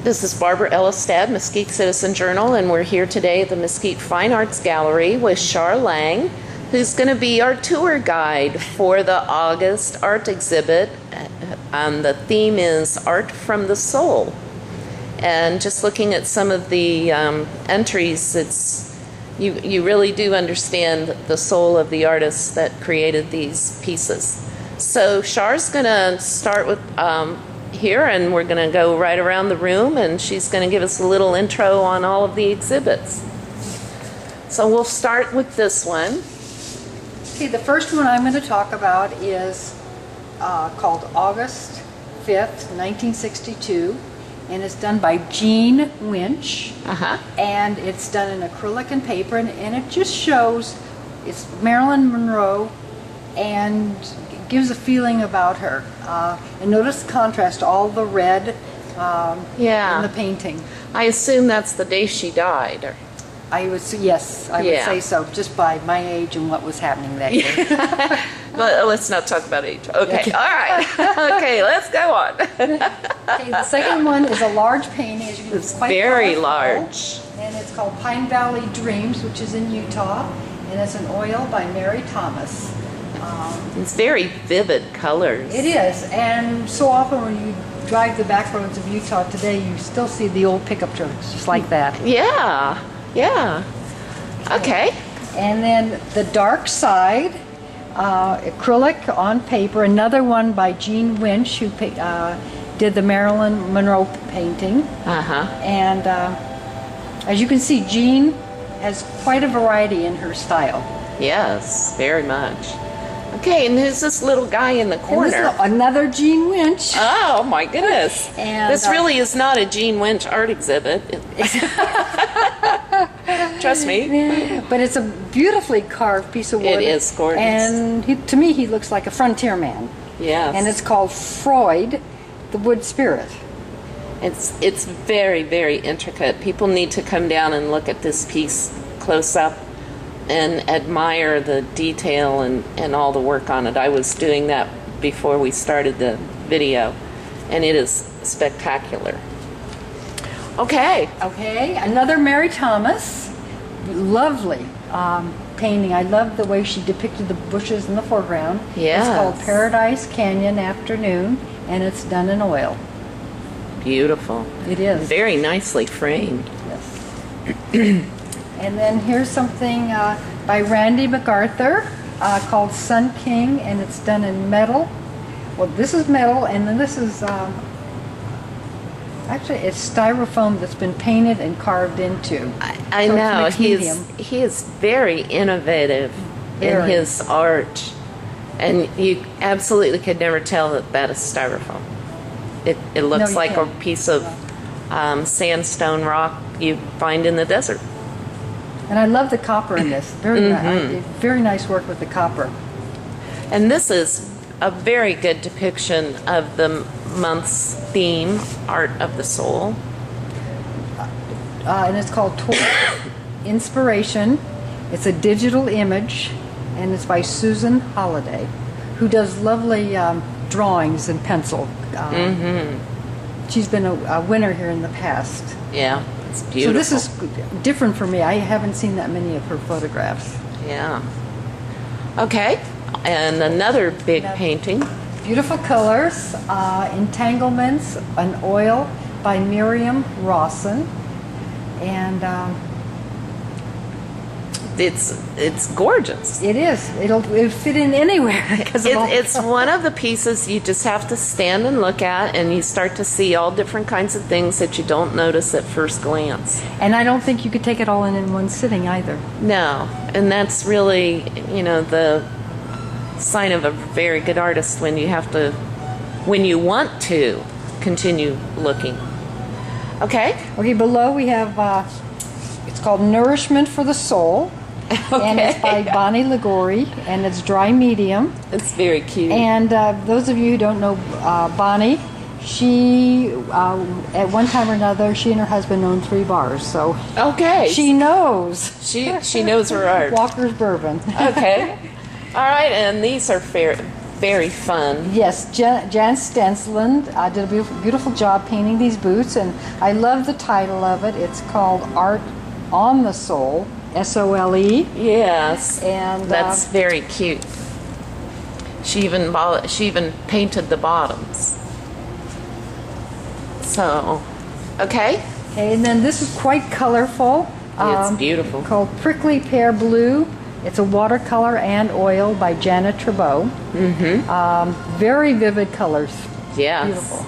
This is Barbara Ellistad, Mesquite Citizen Journal, and we're here today at the Mesquite Fine Arts Gallery with Char Lang, who's going to be our tour guide for the August art exhibit. The theme is Art from the Soul. And just looking at some of the entries, you really do understand the soul of the artist that created these pieces. So Char's going to start with here, and we're going to go right around the room, and she's going to give us a little intro on all of the exhibits. So we'll start with this one. Okay, the first one I'm going to talk about is called August 5th, 1962, and it's done by Jean Winch, and it's done in acrylic and paper, and it just shows it's Marilyn Monroe and gives a feeling about her. And notice the contrast, all the red in the painting. I assume that's the day she died. Or... Yes, I would say so, just by my age and what was happening that year. But let's not talk about age. Okay, all right. Okay, let's go on. Okay, the second one is a large painting. As you can it's quite very large. And it's called Pine Valley Dreams, which is in Utah, and it's an oil by Mary Thomas. It's very vivid colors. It is, and so often when you drive the back roads of Utah today, you still see the old pickup trucks, just like that. Yeah, yeah. Okay. And then The Dark Side, acrylic on paper, another one by Jean Winch, who did the Marilyn Monroe painting. And as you can see, Jean has quite a variety in her style. Yes, very much. Okay, and who's this little guy in the corner? Another Jean Winch. Oh my goodness. And this really is not a Jean Winch art exhibit. Trust me. But it's a beautifully carved piece of wood. It is gorgeous. And to me, he looks like a frontier man. Yes. And it's called Freud, the Wood Spirit. It's very, very intricate. People need to come down and look at this piece close up and admire the detail and all the work on it. I was doing that before we started the video, and it is spectacular. Okay. Okay, another Mary Thomas. Lovely painting. I love the way she depicted the bushes in the foreground. Yes. It's called Paradise Canyon Afternoon, and it's done in oil. Beautiful. It is. Very nicely framed. Yes. And then here's something by Randy MacArthur called Sun King, and it's done in metal. Well, this is metal, and then this is actually it's styrofoam that's been painted and carved into. I know he is very innovative in his art, and you absolutely could never tell that is styrofoam. It looks like a piece of sandstone rock you find in the desert. And I love the copper in this. Very nice work with the copper. And this is a very good depiction of the month's theme, Art of the Soul. And it's called Inspiration. It's a digital image, and it's by Susan Holliday, who does lovely drawings in pencil. She's been a winner here in the past. Yeah. It's beautiful. So this is different for me. I haven't seen that many of her photographs. Yeah. Okay. And another big painting. Beautiful colors, Entanglements, an oil by Miriam Rawson. And it's gorgeous. It is. It'll fit in anywhere. It's one of the pieces you just have to stand and look at, and you start to see all different kinds of things that you don't notice at first glance. And I don't think you could take it all in one sitting either. No, and that's really, the sign of a very good artist when you want to continue looking. Okay. Okay, below we have, it's called Nourishment for the Soul. Okay. And it's by Bonnie Ligori, and it's dry medium. It's very cute. And those of you who don't know Bonnie, she, at one time or another, she and her husband owned 3 bars, so she knows. She knows her art. Walker's Bourbon. Okay. All right, and these are very fun. Yes, Jan Stensland did a beautiful job painting these boots, and I love the title of it. It's called Art on the Sole, S-O-L-E. Yes, And that's very cute. She even painted the bottoms. So, okay. Okay, and then this is quite colorful. It's beautiful. Called Prickly Pear Blue. It's a watercolor and oil by Janet Trabeau. Very vivid colors. Yes. Beautiful.